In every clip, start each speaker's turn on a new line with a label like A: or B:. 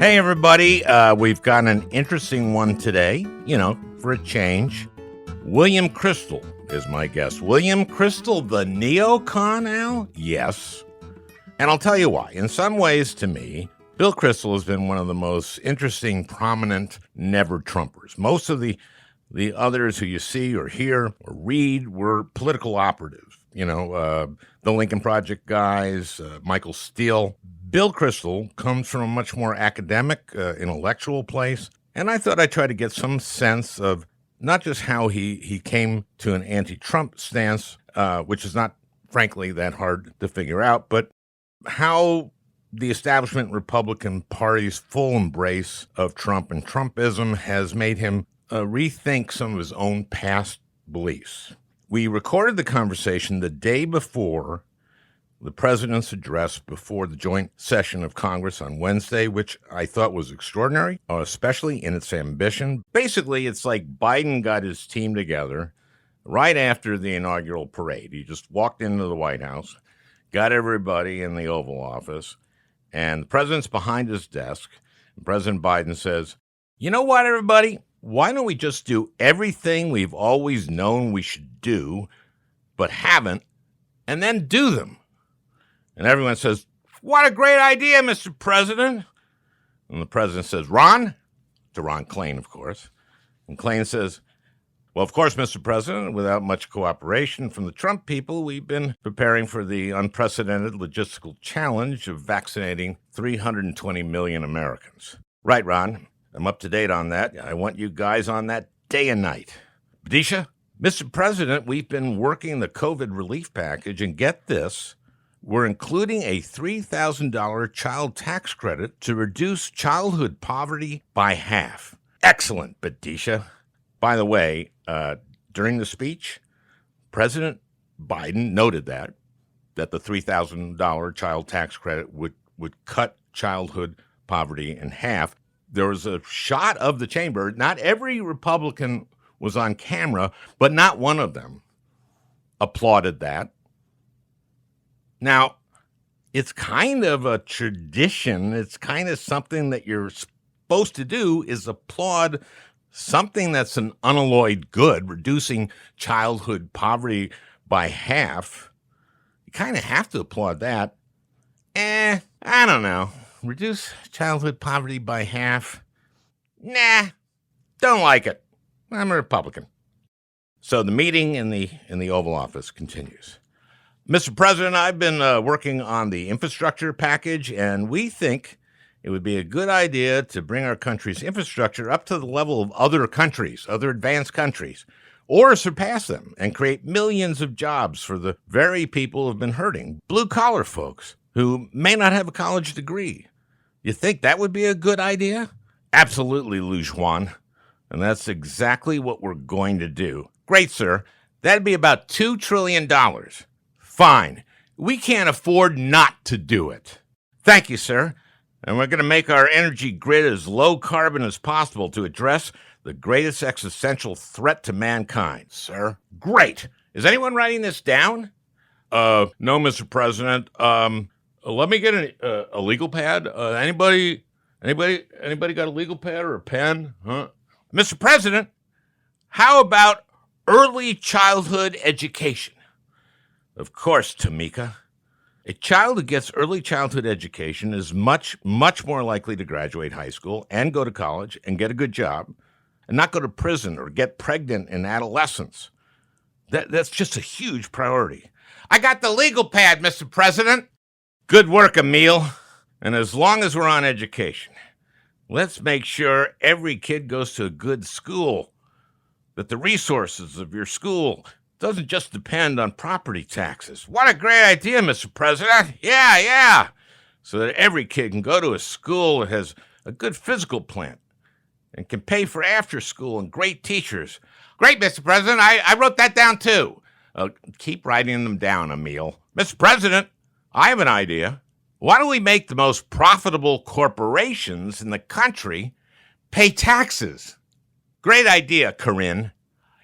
A: Hey, everybody. We've got an interesting one today, for a change. William Kristol is my guest. William Kristol, the neocon, Al? Yes. And I'll tell you why. In some ways, to me, Bill Kristol has been one of the most interesting, prominent never-Trumpers. Most of the others who you see or hear or read were political operatives. The Lincoln Project guys, Michael Steele. Bill Kristol comes from a much more academic, intellectual place, and I thought I'd try to get some sense of not just how he came to an anti-Trump stance, which is not, frankly, that hard to figure out, but how the establishment Republican Party's full embrace of Trump and Trumpism has made him rethink some of his own past beliefs. We recorded the conversation the day before the president's address before the joint session of Congress on Wednesday, which I thought was extraordinary, especially in its ambition. Basically, it's like Biden got his team together right after the inaugural parade. He just walked into the White House, got everybody in the Oval Office, and the president's behind his desk. And President Biden says, "You know what, everybody? Why don't we just do everything we've always known we should do, but haven't, and then do them?" And everyone says, "What a great idea, Mr. President." And the president says, "Ron," to Ron Klain, of course. And Klain says, "Well, of course, Mr. President, without much cooperation from the Trump people, we've been preparing for the unprecedented logistical challenge of vaccinating 320 million Americans." "Right, Ron. I'm up to date on that. I want you guys on that day and night." "Badisha, Mr. President, we've been working the COVID relief package, and get this, we're including a $3,000 child tax credit to reduce childhood poverty by half." "Excellent, Badisha." By the way, during the speech, President Biden noted that the $3,000 child tax credit would cut childhood poverty in half. There was a shot of the chamber. Not every Republican was on camera, but not one of them applauded that. Now, it's kind of a tradition. It's kind of something that you're supposed to do, is applaud something that's an unalloyed good, reducing childhood poverty by half. You kind of have to applaud that. I don't know. Reduce childhood poverty by half? Nah, don't like it. I'm a Republican. So the meeting in the Oval Office continues. "Mr. President, I've been working on the infrastructure package, and we think it would be a good idea to bring our country's infrastructure up to the level of other countries, other advanced countries, or surpass them and create millions of jobs for the very people who have been hurting, blue-collar folks who may not have a college degree. You think that would be a good idea?" "Absolutely, Lou Juan, and that's exactly what we're going to do." "Great, sir. That'd be about $2 trillion. "Fine. We can't afford not to do it." "Thank you, sir. And we're going to make our energy grid as low carbon as possible to address the greatest existential threat to mankind, sir." "Great. Is anyone writing this down?" No, Mr. President. Let me get a legal pad. Anybody got a legal pad or a pen? Huh? "Mr. President, how about early childhood education?" "Of course, Tamika. A child who gets early childhood education is much, much more likely to graduate high school and go to college and get a good job and not go to prison or get pregnant in adolescence. That's just a huge priority." "I got the legal pad, Mr. President." "Good work, Emil. And as long as we're on education, let's make sure every kid goes to a good school, that the resources of your school doesn't just depend on property taxes." "What a great idea, Mr. President. Yeah. So that every kid can go to a school that has a good physical plant and can pay for after school and great teachers." "Great, Mr. President. I wrote that down too." Keep writing them down, Emil." "Mr. President, I have an idea. Why don't we make the most profitable corporations in the country pay taxes?" "Great idea, Corinne."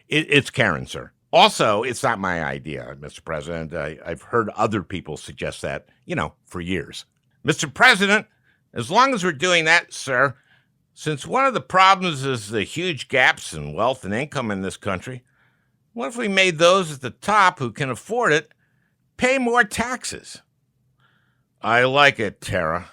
A: It's Karen, sir. Also, it's not my idea, Mr. President. I've heard other people suggest that, for years. "Mr. President, As long as we're doing that, sir, since one of the problems is the huge gaps in wealth and income in this country, what if we made those at the top who can afford it pay more taxes? I like it, Tara.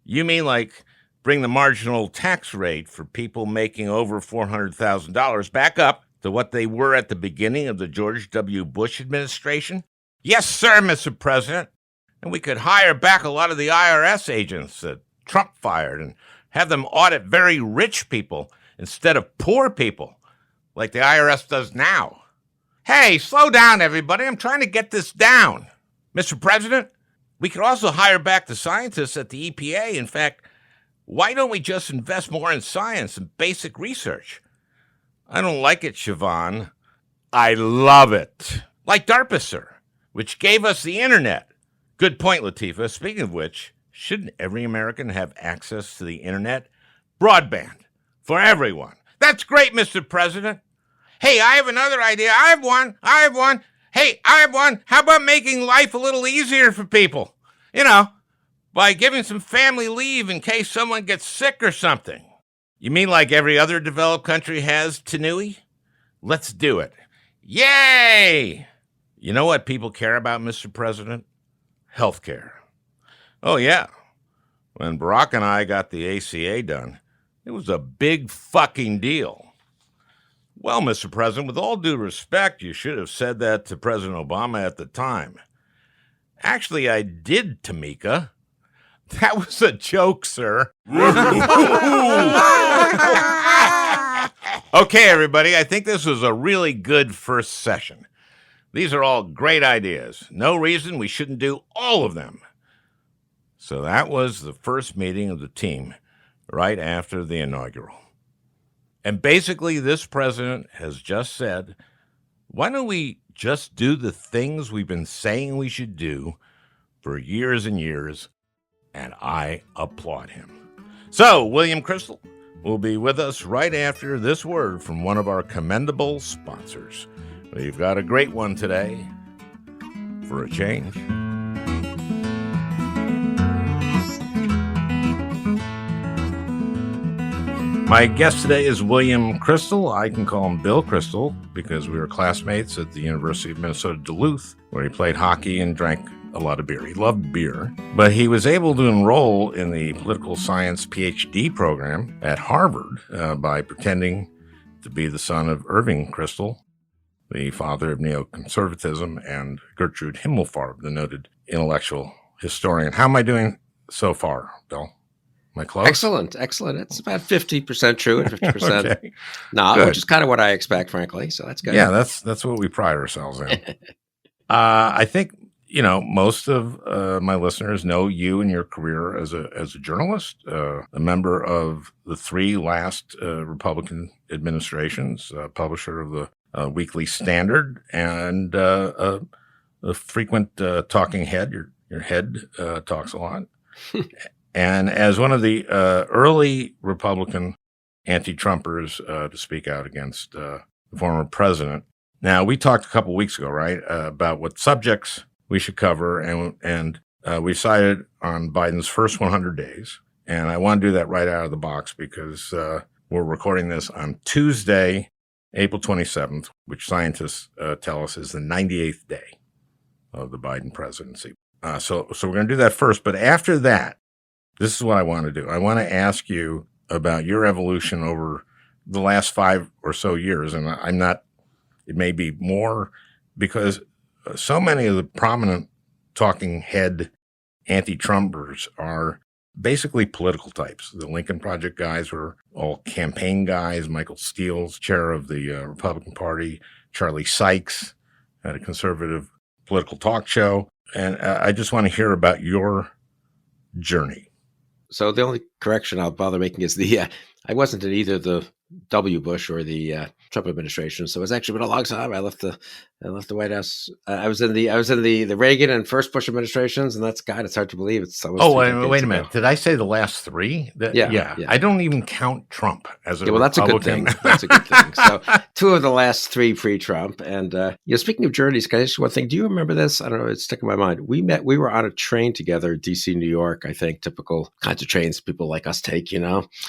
A: You mean like bring the marginal tax rate for people making over $400,000 back up to what they were at the beginning of the George W. Bush administration? Yes, sir, Mr. President. And we could hire back a lot of the IRS agents that Trump fired and have them audit very rich people instead of poor people, like the IRS does now. Hey, slow down, everybody. I'm trying to get this down. Mr. President, we could also hire back the scientists at the EPA. In fact, why don't we just invest more in science and basic research? I don't like it, Siobhan. I love it. Like DARPA, sir, which gave us the internet. Good point, Latifah. Speaking of which, shouldn't every American have access to the internet? Broadband for everyone. That's great, Mr. President. Hey, I have another idea. I have one. Hey, I have one. How about making life a little easier for people? By giving some family leave in case someone gets sick or something. You mean like every other developed country has, Tanui? Let's do it. Yay! You know what people care about, Mr. President? Healthcare. Oh, yeah. When Barack and I got the ACA done, it was a big fucking deal. Well, Mr. President, with all due respect, you should have said that to President Obama at the time. Actually, I did, Tamika. That was a joke, sir. Okay, everybody, I think this was a really good first session. These are all great ideas. No reason we shouldn't do all of them. So that was the first meeting of the team right after the inaugural. And basically, this president has just said, why don't we just do the things we've been saying we should do for years and years? And I applaud him. So, William Kristol will be with us right after this word from one of our commendable sponsors. We've got a great one today, for a change. My guest today is William Kristol. I can call him Bill Kristol because we were classmates at the University of Minnesota Duluth, where he played hockey and drank a lot of beer. He loved beer, but he was able to enroll in the political science PhD program at Harvard by pretending to be the son of Irving Kristol, the father of neoconservatism, and Gertrude Himmelfarb, the noted intellectual historian. How am I doing so far, Bill? Am I close?
B: Excellent. It's about 50% true and 50% okay. Not, which is kind of what I expect, frankly. So that's good.
A: Yeah, that's what we pride ourselves in. I think most of my listeners know you and your career as a journalist, a member of the three last Republican administrations, publisher of the Weekly Standard, and a frequent talking head. Your head talks a lot. And as one of the early Republican anti-Trumpers to speak out against the former president. Now, we talked a couple weeks ago, right, about what subjects we should cover, and we decided on Biden's first 100 days. And I want to do that right out of the box because we're recording this on Tuesday, April 27th, which scientists tell us is the 98th day of the Biden presidency. So we're going to do that first. But after that, this is what I want to do. I want to ask you about your evolution over the last 5 or so years. And it may be more because so many of the prominent talking head anti-Trumpers are basically political types. The Lincoln Project guys were all campaign guys. Michael Steele's chair of the Republican Party. Charlie Sykes had a conservative political talk show. And I just want to hear about your journey.
B: So the only correction I'll bother making is I wasn't in either the W. Bush or the Trump administration. So it's actually been a long time. I left the White House. I was in the Reagan and first Bush administrations, and it's hard to believe. It's almost 3 decades
A: wait a
B: ago.
A: minute. Did I say the last three?
B: Yeah.
A: I don't even count Trump as a
B: well, that's a good
A: Republican.
B: thing. That's a good thing. So 2 of the last 3 pre-Trump. And speaking of journeys, can I ask you one thing? Do you remember this? I don't know. It's stuck in my mind. We were on a train together, DC, New York. I think typical kinds of trains people like us take.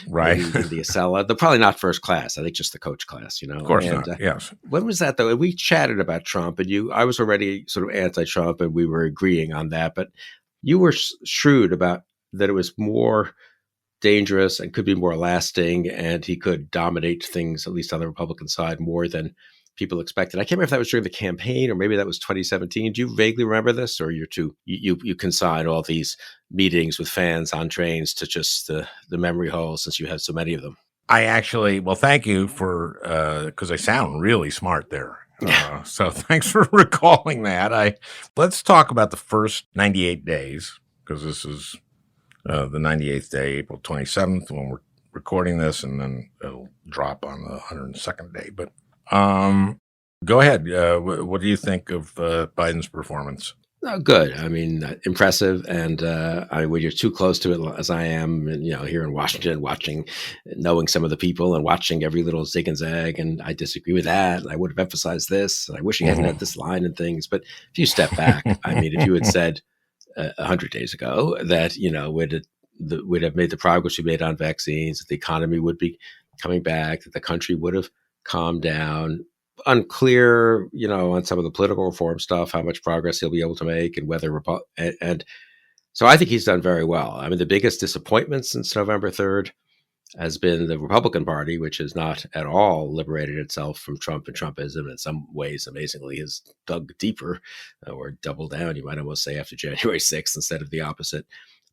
A: Right.
B: In the Acela. They're probably not first class. I think just the coach class.
A: Of course not. Yes.
B: When was that though? And we chatted about Trump, and I was already sort of anti-Trump, and we were agreeing on that. But you were shrewd about that it was more dangerous and could be more lasting, and he could dominate things, at least on the Republican side, more than people expected. I can't remember if that was during the campaign or maybe that was 2017. Do you vaguely remember this, or you consign all these meetings with fans on trains to just the memory hole since you had so many of them?
A: I actually, well, thank you for, because I sound really smart there. So thanks for recalling that. Let's talk about the first 98 days, because this is the 98th day, April 27th, when we're recording this, and then it'll drop on the 102nd day. But go ahead. What do you think of Biden's performance?
B: Good. I mean, impressive. And when you're too close to it, as I am, and here in Washington, knowing some of the people and watching every little zig and zag, and I disagree with that. And I would have emphasized this. And I wish he hadn't had this line and things. But if you step back, I mean, if you had said 100 days ago that we'd have made the progress we made on vaccines, that the economy would be coming back, that the country would have calmed down. Unclear, on some of the political reform stuff, how much progress he'll be able to make, and whether and so I think he's done very well. I mean, the biggest disappointment since November 3rd has been the Republican Party, which has not at all liberated itself from Trump and Trumpism. In some ways, amazingly, has dug deeper or doubled down, you might almost say, after January 6th instead of the opposite.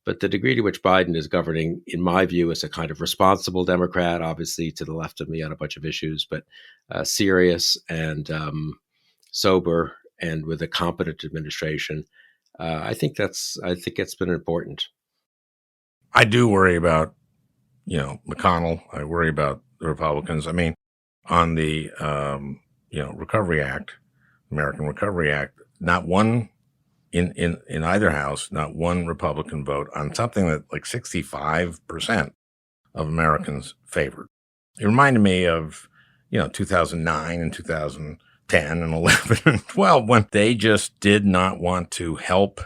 B: But the degree to which Biden is governing, in my view, is a kind of responsible Democrat, obviously to the left of me on a bunch of issues, but serious and sober, and with a competent administration. I think it's been important.
A: I do worry about, McConnell. I worry about the Republicans. I mean, on the, Recovery Act, American Recovery Act, not one in either house, not one Republican vote on something that like 65% of Americans favored. It reminded me of, 2009 and 2010 and 11 and 12, when they just did not want to help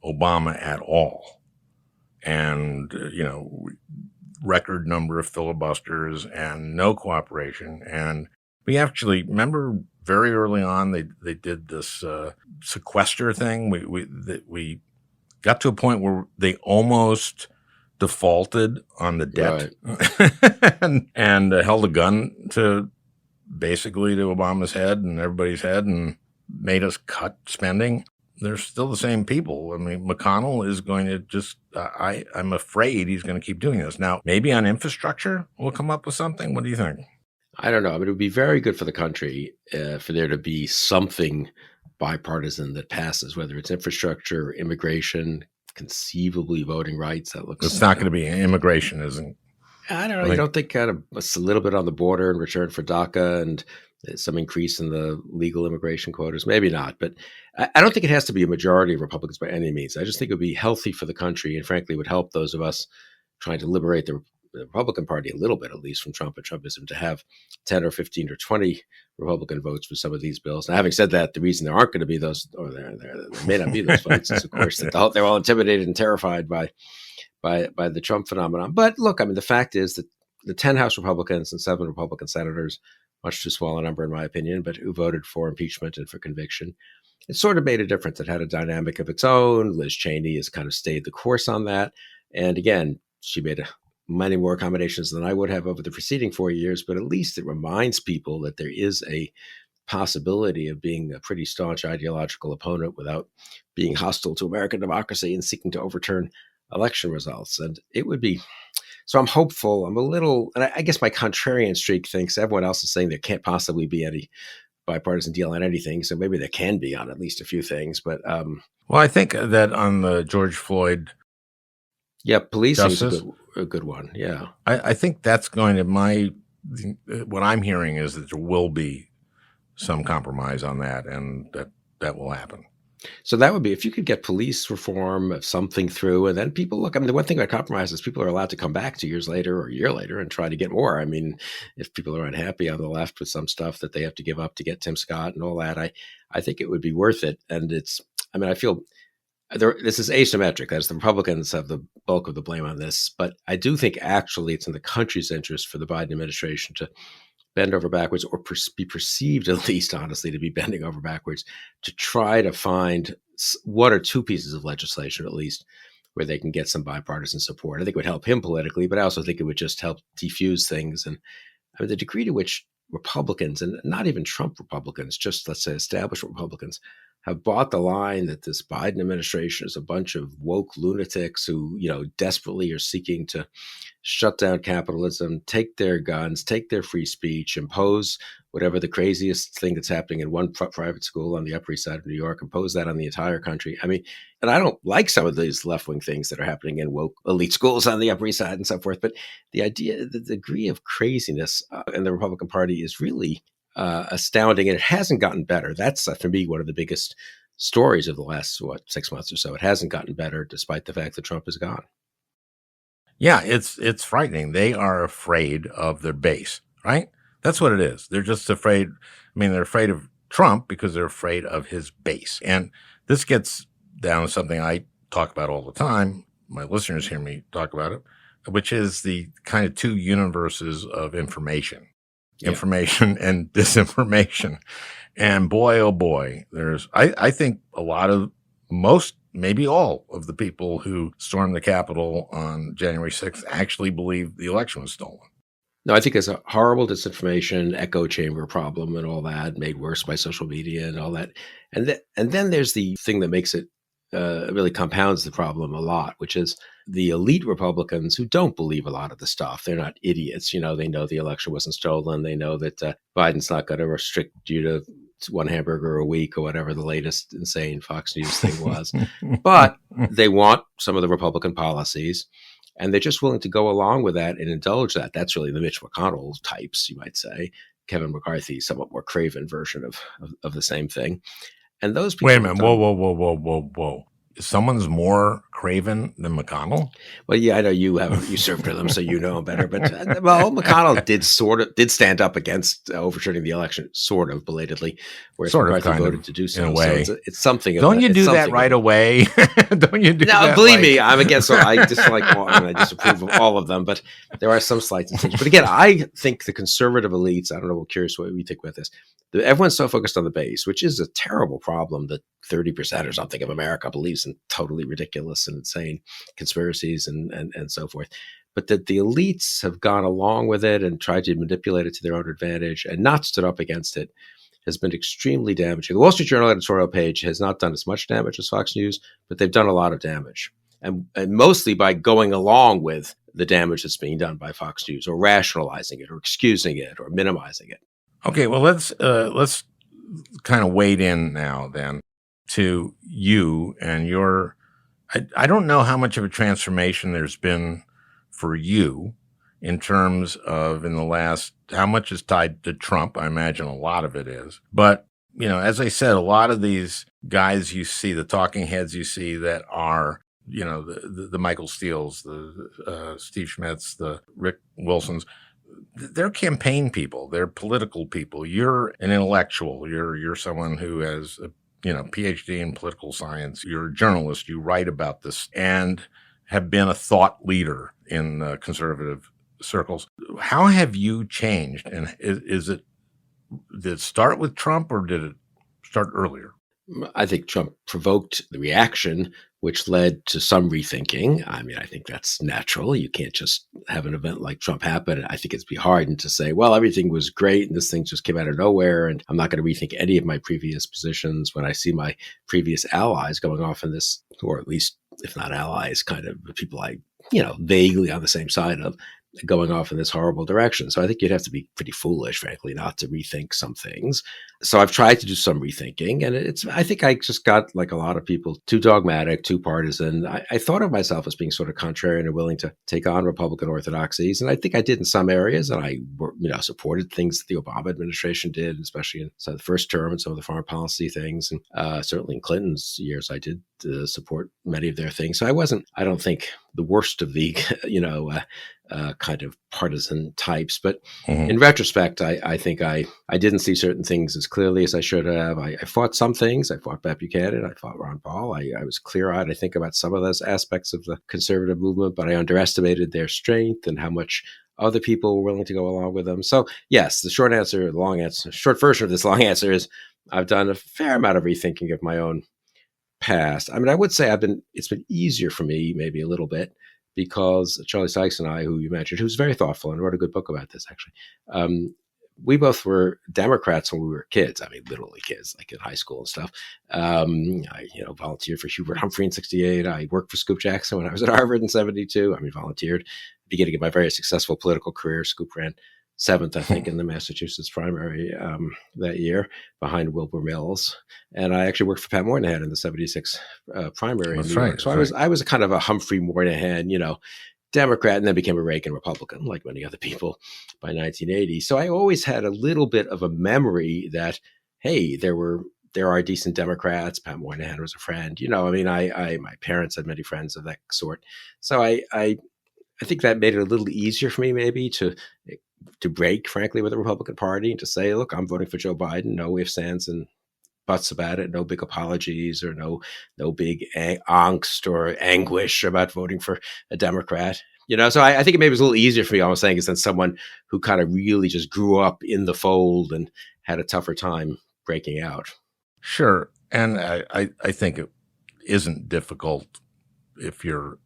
A: Obama at all. And, record number of filibusters and no cooperation. And we actually remember very early on, they did this sequester thing. We got to a point where they almost defaulted on the debt, right. and held a gun to Obama's head and everybody's head, and made us cut spending. They're still the same people. I mean, McConnell is going to just, I'm afraid he's going to keep doing this. Now, maybe on infrastructure, we'll come up with something. What do you think?
B: I don't know. I mean, it would be very good for the country for there to be something bipartisan that passes, whether it's infrastructure, immigration, conceivably voting rights.
A: It's not going to be immigration, isn't it?
B: I don't know. You don't think kind of a little bit on the border in return for DACA and some increase in the legal immigration quotas? Maybe not. But I don't think it has to be a majority of Republicans by any means. I just think it would be healthy for the country, and frankly would help those of us trying to liberate the Republican Party a little bit, at least from Trump and Trumpism, to have 10 or 15 or 20 Republican votes for some of these bills. Now, having said that, the reason there aren't going to be those, or there may not be those votes, is, of course, that they're all intimidated and terrified by the Trump phenomenon. But look, I mean, the fact is that the 10 House Republicans and 7 Republican senators, much too small a number in my opinion, but who voted for impeachment and for conviction, it sort of made a difference. It had a dynamic of its own. Liz Cheney has kind of stayed the course on that. And again, she made many more accommodations than I would have over the preceding 4 years, but at least it reminds people that there is a possibility of being a pretty staunch ideological opponent without being hostile to American democracy and seeking to overturn election results. And it would be, so I'm hopeful. I'm a little, and I guess my contrarian streak thinks everyone else is saying there can't possibly be any bipartisan deal on anything. So maybe there can be on at least a few things. But
A: well, I think that on the George Floyd,
B: policing is a good one. Yeah,
A: I think that's going to, my what I'm hearing is that there will be some compromise on that, and that will happen.
B: So that would be if you could get police reform of something through, and then people look. I mean, the one thing about compromise is people are allowed to come back 2 years later or a year later and try to get more. I mean, if people are unhappy on the left with some stuff that they have to give up to get Tim Scott and all that, I think it would be worth it. And it's, I mean, I feel this is asymmetric, as the Republicans have the bulk of the blame on this, but I do think actually it's in the country's interest for the Biden administration to bend over backwards, or be perceived at least, honestly, to be bending over backwards, to try to find one or two pieces of legislation at least where they can get some bipartisan support. I think it would help him politically, but I also think it would just help defuse things. And I mean, the degree to which Republicans, and not even Trump Republicans, just let's say established Republicans, have bought the line that this Biden administration is a bunch of woke lunatics who, desperately are seeking to shut down capitalism, take their guns, take their free speech, impose whatever the craziest thing that's happening in one private school on the Upper East Side of New York, impose that on the entire country. I mean, and I don't like some of these left-wing things that are happening in woke elite schools on the Upper East Side and so forth, but the idea, the degree of craziness in the Republican Party is really astounding, and it hasn't gotten better. That's, for me, one of the biggest stories of the last, 6 months or so. It hasn't gotten better despite the fact that Trump is gone.
A: Yeah, it's frightening. They are afraid of their base, right? That's what it is. They're just afraid. I mean, they're afraid of Trump because they're afraid of his base. And this gets down to something I talk about all the time. My listeners hear me talk about it, which is the kind of two universes of information.
B: Yeah.
A: Information and disinformation. And boy, oh boy, I think a lot of, most, maybe all of the people who stormed the Capitol on January 6th actually believe the election was stolen.
B: No, I think there's a horrible disinformation echo chamber problem and all that, made worse by social media and all that. And then there's the thing that makes it really compounds the problem a lot, which is the elite Republicans who don't believe a lot of the stuff. They're not idiots. They know the election wasn't stolen. They know that Biden's not going to restrict you to one hamburger a week or whatever the latest insane Fox News thing was. But they want some of the Republican policies, and they're just willing to go along with that and indulge that. That's really the Mitch McConnell types, you might say. Kevin McCarthy, somewhat more craven version of the same thing. And those people.
A: Wait a minute. Whoa. Someone's more craven than McConnell?
B: Well, yeah, I know you served with him, so you know him better. But McConnell did stand up against overturning the election, sort of belatedly, whereas McCarthy voted to do so.
A: In a way,
B: so it's something.
A: Don't you do that right away? Don't you do that?
B: No, believe me, I'm against. I dislike. I disapprove of all of them, but there are some slight distinctions. But again, I think the conservative elites. I don't know. I'm curious what we think about this. Everyone's so focused on the base, which is a terrible problem that 30% or something of America believes in totally ridiculous and insane conspiracies and so forth. But that the elites have gone along with it and tried to manipulate it to their own advantage and not stood up against it has been extremely damaging. The Wall Street Journal editorial page has not done as much damage as Fox News, but they've done a lot of damage. And mostly by going along with the damage that's being done by Fox News, or rationalizing it, or excusing it, or minimizing it.
A: Okay, well, let's kind of wade in now then to you and your. I don't know how much of a transformation there's been for you in terms of in the last. How much is tied to Trump? I imagine a lot of it is. But as I said, a lot of these guys you see, the talking heads you see that are the Michael Steeles, the Steve Schmitz, the Rick Wilsons. They're campaign people. They're political people. You're an intellectual. You're someone who has a PhD in political science. You're a journalist. You write about this and have been a thought leader in conservative circles. How have you changed? And did it start with Trump or did it start earlier?
B: I think Trump provoked the reaction, which led to some rethinking. I mean, I think that's natural. You can't just have an event like Trump happen. I think it'd be hard to say, well, everything was great and this thing just came out of nowhere and I'm not going to rethink any of my previous positions when I see my previous allies going off in this, or at least, if not allies, kind of people I, vaguely on the same side of, going off in this horrible direction. So I think you'd have to be pretty foolish, frankly, not to rethink some things. So I've tried to do some rethinking, and I think I just got, like a lot of people, too dogmatic, too partisan. I thought of myself as being sort of contrarian and willing to take on Republican orthodoxies. And I think I did in some areas, and I, supported things that the Obama administration did, especially in the first term and some of the foreign policy things. And certainly in Clinton's years, I did support many of their things. So I don't think, the worst of the, kind of partisan types. But in retrospect, I think I didn't see certain things as clearly as I should have. I fought some things. I fought Pat Buchanan. I fought Ron Paul. I was clear-eyed, I think, about some of those aspects of the conservative movement, but I underestimated their strength and how much other people were willing to go along with them. So yes, the short version of this long answer is I've done a fair amount of rethinking of my own past. I mean, I would say it's been easier for me, maybe a little bit, because Charlie Sykes and I, who you mentioned, who's very thoughtful and wrote a good book about this, actually, we both were Democrats when we were kids. I mean, literally kids, like in high school and stuff. I volunteered for Hubert Humphrey in '68. I worked for Scoop Jackson when I was at Harvard in '72. I mean, volunteered. Beginning of my very successful political career, Scoop ran 7th, I think, in the Massachusetts primary that year, behind Wilbur Mills. And I actually worked for Pat Moynihan in the '76 primary in New York. So I was kind of a Humphrey Moynihan, Democrat, and then became a Reagan Republican, like many other people, by 1980. So I always had a little bit of a memory that, hey, there are decent Democrats. Pat Moynihan was a friend. My parents had many friends of that sort. So I think that made it a little easier for me, maybe, to break, frankly, with the Republican Party and to say, look, I'm voting for Joe Biden. No ifs, ands, and buts about it. No big apologies or no big angst or anguish about voting for a Democrat. So I think it maybe was a little easier for me, I was saying, than someone who kind of really just grew up in the fold and had a tougher time breaking out.
A: Sure. And I think it isn't difficult if you're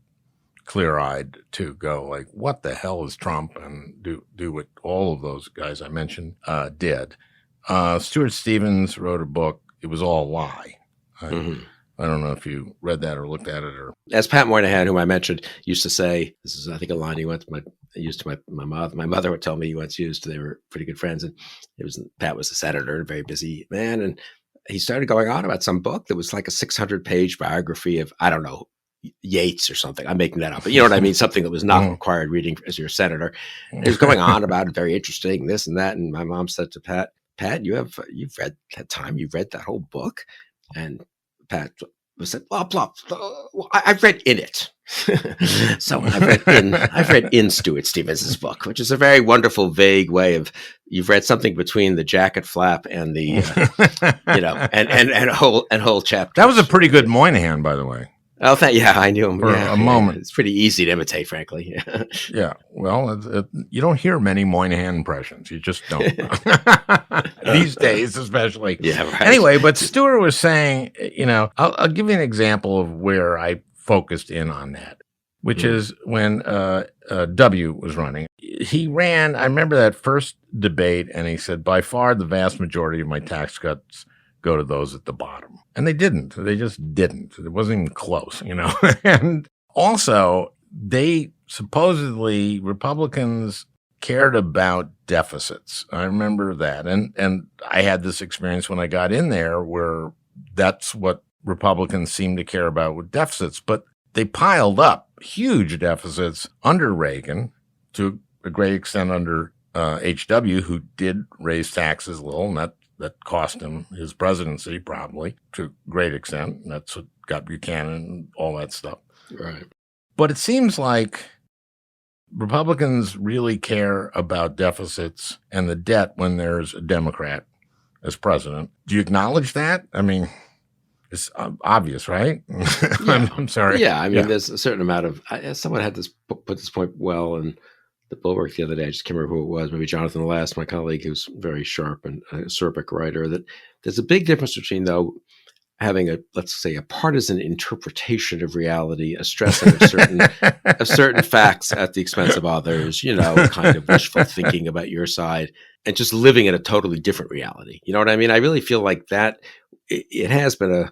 A: clear-eyed to go like, what the hell is Trump, and do what all of those guys I mentioned did. Stuart Stevens wrote a book. It was all a lie. I don't know if you read that or looked at it. Or
B: as Pat Moynihan, whom I mentioned, used to say, this is, I think, a line he used to my mother. My mother would tell me he once used. They were pretty good friends, and Pat was a senator, a very busy man, and he started going on about some book that was like a 600-page biography of, I don't know, Yates or something. I'm making that up, but you know what I mean? Something that was not required reading as your senator. He was going on about it, very interesting, this and that. And my mom said to Pat, you've read that whole book? And Pat said, blah, blah, blah. I've read in it. So I've read in Stuart Stevens's book, which is a very wonderful, vague way of, you've read something between the jacket flap and the, and whole chapter.
A: That was a pretty good Moynihan, by the way.
B: Oh, I knew him
A: for a moment.
B: It's pretty easy to imitate, frankly.
A: Yeah. Well, you don't hear many Moynihan impressions. You just don't. These days, especially.
B: Yeah, right.
A: Anyway, but Stuart was saying, I'll give you an example of where I focused in on that, which is when W was running. He ran, I remember that first debate, and he said, by far the vast majority of my tax cuts go to those at the bottom. And they didn't. They just didn't. It wasn't even close, And also, Republicans cared about deficits. I remember that. And I had this experience when I got in there where that's what Republicans seemed to care about with deficits. But they piled up huge deficits under Reagan, to a great extent under H.W., who did raise taxes a little, and that cost him his presidency, probably, to a great extent. And that's what got Buchanan and all that stuff.
B: Right.
A: But it seems like Republicans really care about deficits and the debt when there's a Democrat as president. Do you acknowledge that? I mean, it's obvious, right?
B: Yeah.
A: I'm sorry.
B: Yeah, I mean, there's a certain amount of, someone had put this point well in the Bulwark the other day. I just can't remember who it was, maybe Jonathan Last, my colleague, who's very sharp and a acerbic writer, that there's a big difference between, though, having let's say, a partisan interpretation of reality, a stressing of certain facts at the expense of others, kind of wishful thinking about your side, and just living in a totally different reality. You know what I mean? I really feel like that it has been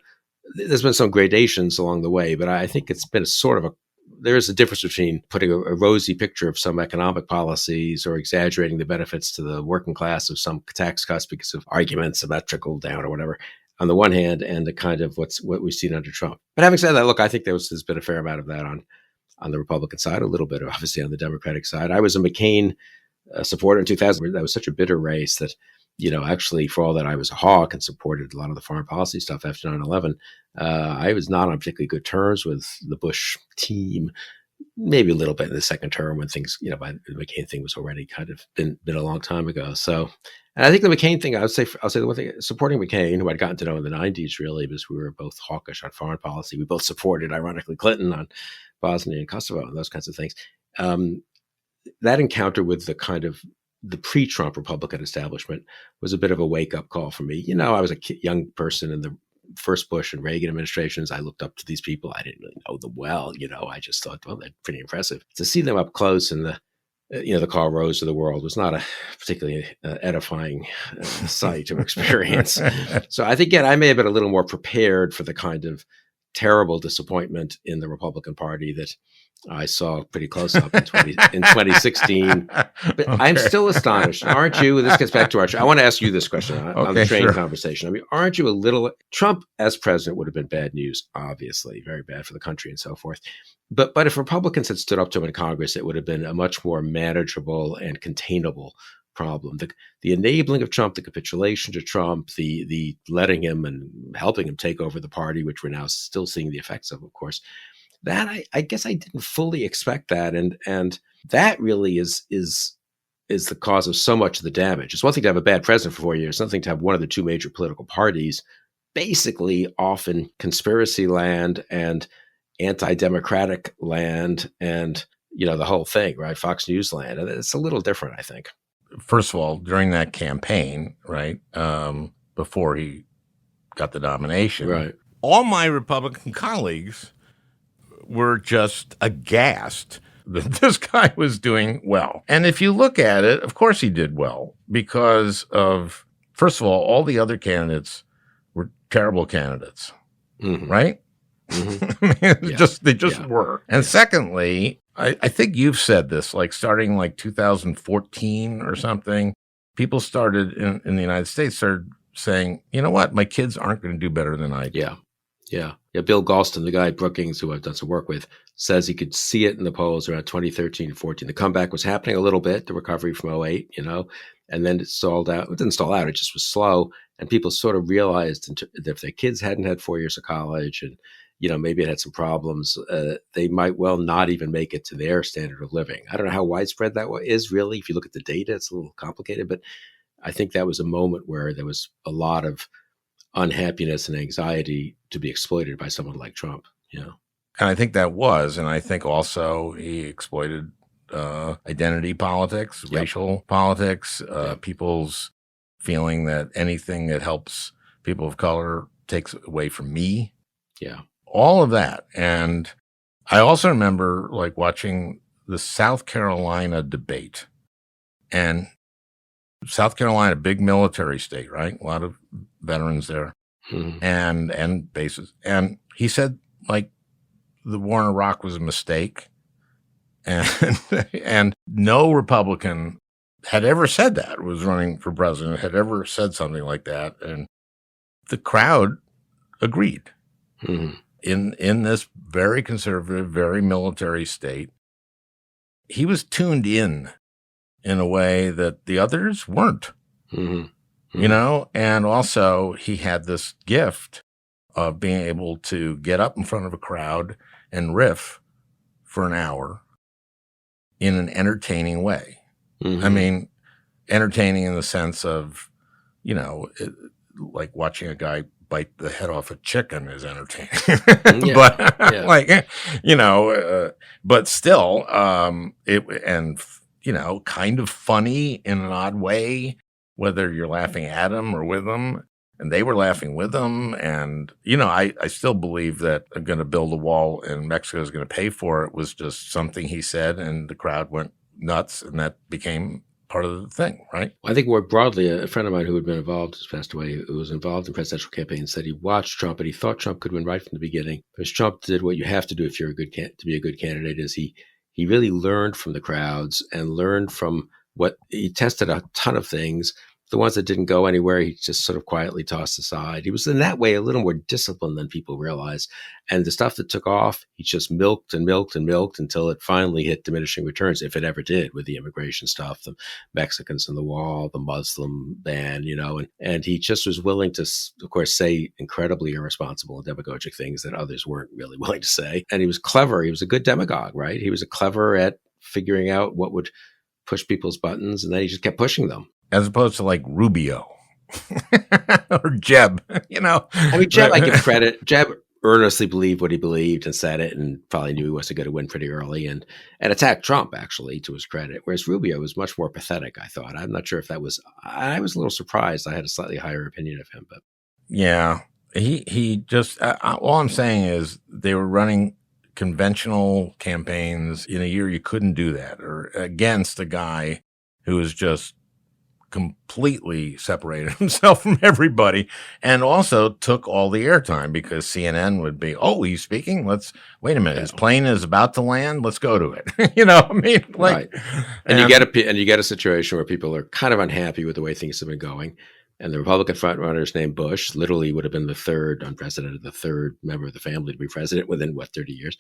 B: there's been some gradations along the way, but I think it's been a sort of there is a difference between putting a rosy picture of some economic policies or exaggerating the benefits to the working class of some tax cuts because of arguments about trickle down or whatever on the one hand, and the kind of what we've seen under Trump. But having said that, look, I think there's been a fair amount of that on the Republican side, a little bit obviously on the Democratic side. I was a McCain supporter in 2000. That was such a bitter race that, actually, for all that I was a hawk and supported a lot of the foreign policy stuff after 9/11, I was not on particularly good terms with the Bush team. Maybe a little bit in the second term when things, the McCain thing was already kind of been a long time ago. So, and I think the McCain thing, I'll say the one thing, supporting McCain, who I'd gotten to know in the 90s, really, because we were both hawkish on foreign policy. We both supported, ironically, Clinton on Bosnia and Kosovo and those kinds of things. That encounter with the pre-Trump Republican establishment was a bit of a wake-up call for me. I was a young person in the first Bush and Reagan administrations. I looked up to these people. I didn't really know them well. I just thought, well, they're pretty impressive. To see them up close in the Karl Rose of the world was not a particularly edifying sight or experience. So I think, again, I may have been a little more prepared for the kind of terrible disappointment in the Republican Party that I saw pretty close up in 2016. But okay. I'm still astonished. Aren't you? This gets back to I want to ask you this question on the train conversation. I mean, aren't you a little... Trump as president would have been bad news, obviously, very bad for the country and so forth. But if Republicans had stood up to him in Congress, it would have been a much more manageable and containable problem. The enabling of Trump, the capitulation to Trump, the letting him and helping him take over the party, which we're now still seeing the effects of course. That I guess I didn't fully expect that, and that really is the cause of so much of the damage. It's one thing to have a bad president for 4 years, something to have one of the two major political parties basically off in conspiracy land and anti-democratic land, and the whole thing, right? Fox News land. It's a little different, I think.
A: First of all, during that campaign, right, before he got the nomination,
B: right,
A: all my Republican colleagues were just aghast that this guy was doing well. And if you look at it, of course he did well because of, first of all the other candidates were terrible candidates, right? Mm-hmm. I mean, they just were. And secondly, I think you've said this, like starting like 2014 or something, people started in the United States started saying, you know what, my kids aren't going to do better than I do.
B: Yeah. Bill Galston, the guy at Brookings, who I've done some work with, says he could see it in the polls around 2013 and 14. The comeback was happening a little bit, the recovery from 2008, and then it stalled out. It didn't stall out. It just was slow. And people sort of realized that if their kids hadn't had 4 years of college and, maybe it had some problems, they might well not even make it to their standard of living. I don't know how widespread that is really. If you look at the data, it's a little complicated, but I think that was a moment where there was a lot of unhappiness and anxiety to be exploited by someone like Trump. And
A: I think that was, and I think also he exploited identity politics, racial politics, people's feeling that anything that helps people of color takes away from me.
B: Yeah.
A: All of that. And I also remember like watching the South Carolina debate, and South Carolina, big military state, right? A lot of veterans there, and bases. And he said, like, the war in Iraq was a mistake, and no Republican had ever said that, was running for president, had ever said something like that, and the crowd agreed. In this very conservative, very military state, he was tuned in a way that the others weren't, and also he had this gift of being able to get up in front of a crowd and riff for an hour in an entertaining way. I mean, entertaining in the sense of, like watching a guy bite the head off a chicken is entertaining, but still, kind of funny in an odd way, whether you're laughing at him or with him, and they were laughing with him. And, I still believe that I'm going to build a wall and Mexico is going to pay for it was just something he said, and the crowd went nuts, and that became part of the thing, right?
B: I think more broadly, a friend of mine who had been involved, who's passed away, who was involved in presidential campaigns, said he watched Trump and he thought Trump could win right from the beginning. Because Trump did what you have to do if you're to be a good candidate, is he really learned from the crowds and learned from what he tested a ton of things. The ones that didn't go anywhere, he just sort of quietly tossed aside. He was in that way a little more disciplined than people realize. And the stuff that took off, he just milked and milked and milked until it finally hit diminishing returns, if it ever did, with the immigration stuff, the Mexicans on the wall, the Muslim ban, and he just was willing to, of course, say incredibly irresponsible and demagogic things that others weren't really willing to say. And he was clever. He was a good demagogue, right? He was clever at figuring out what would push people's buttons, and then he just kept pushing them.
A: As opposed to like Rubio or Jeb,
B: I mean, Jeb, I give credit. Jeb earnestly believed what he believed and said it, and probably knew he wasn't going to win pretty early, and attacked Trump, actually, to his credit. Whereas Rubio was much more pathetic, I thought. I'm not sure if that was, I was a little surprised. I had a slightly higher opinion of him, but.
A: Yeah, he just, all I'm saying is they were running conventional campaigns in a year you couldn't do that, or against a guy who was just completely separated himself from everybody and also took all the airtime because CNN would be, oh, he's speaking. Wait a minute. His plane is about to land. Let's go to it.
B: Right. And you get a situation where people are kind of unhappy with the way things have been going. And the Republican frontrunner's named Bush literally would have been the third member of the family to be president within 30 years.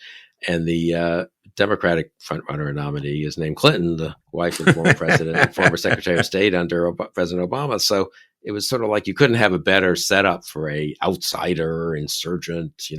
B: And the Democratic frontrunner nominee is named Clinton, the wife of the former president and former Secretary of State under President Obama. So it was sort of like you couldn't have a better setup for a outsider, insurgent,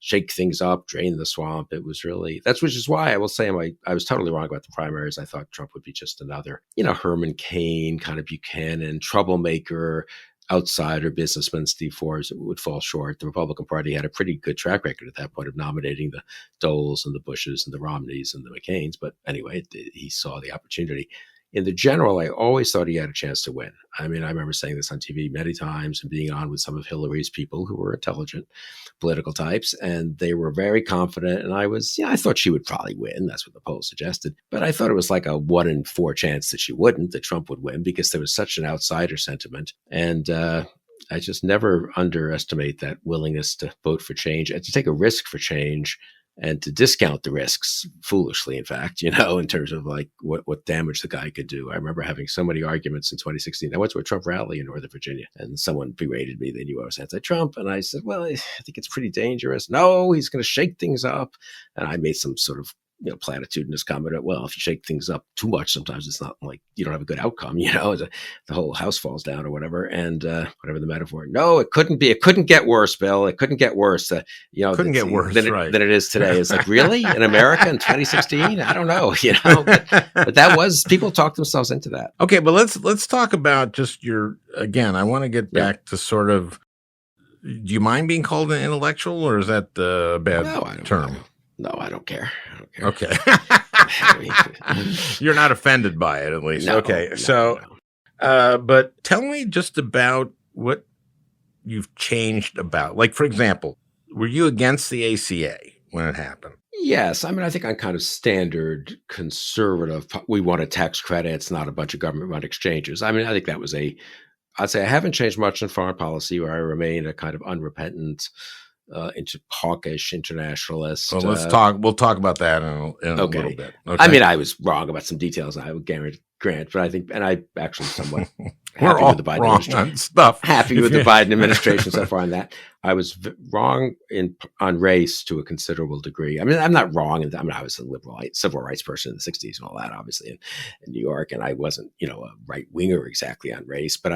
B: shake things up, drain the swamp. It was really, which is why I will say I was totally wrong about the primaries. I thought Trump would be just another, Herman Cain, kind of Buchanan, troublemaker, outsider businessman. Steve Forbes would fall short. The Republican Party had a pretty good track record at that point of nominating the Doles and the Bushes and the Romneys and the McCains. But anyway, he saw the opportunity. In the general, I always thought he had a chance to win. I mean, I remember saying this on TV many times and being on with some of Hillary's people who were intelligent political types, and they were very confident. And I thought she would probably win. That's what the poll suggested. But I thought it was like a 1 in 4 chance that she wouldn't, that Trump would win, because there was such an outsider sentiment. And I just never underestimate that willingness to vote for change and to take a risk for change, and to discount the risks foolishly, in fact, in terms of like what damage the guy could do. I remember having so many arguments in 2016. I went to a Trump rally in Northern Virginia, and someone berated me. They knew I was anti-Trump. And I said, well, I think it's pretty dangerous. No, he's going to shake things up. And I made some sort of platitudinous comment. Well, if you shake things up too much, sometimes it's not like you don't have a good outcome, the whole house falls down or whatever, and whatever the metaphor. No, it couldn't be. It couldn't get worse, Bill. It couldn't get worse.
A: Couldn't get worse
B: than it is today. It's like, really? In America in 2016? I don't know, but that was, people talked themselves into that.
A: Okay, but let's talk about just again, I want to get back to sort of, do you mind being called an intellectual, or is that a bad term?
B: No, I don't care.
A: Okay. You're not offended by it, at least.
B: No,
A: okay. But tell me just about what you've changed about. Like, for example, were you against the ACA when it happened?
B: Yes. I mean, I think on kind of standard conservative, we wanted tax credits, not a bunch of government-run exchanges. I mean, I think that was I'd say I haven't changed much in foreign policy, where I remain a kind of unrepentant, hawkish internationalist.
A: Well, we'll talk about that in a little bit. Okay.
B: I mean, I was wrong about some details, I would grant, but I think, and I actually somewhat
A: we're all with the Biden wrong on stuff.
B: Happy with the Biden administration so far on that. I was wrong on race to a considerable degree. I mean, I'm not wrong. I was a liberal civil rights person in the 60s and all that, obviously, in New York, and I wasn't, a right winger exactly on race, but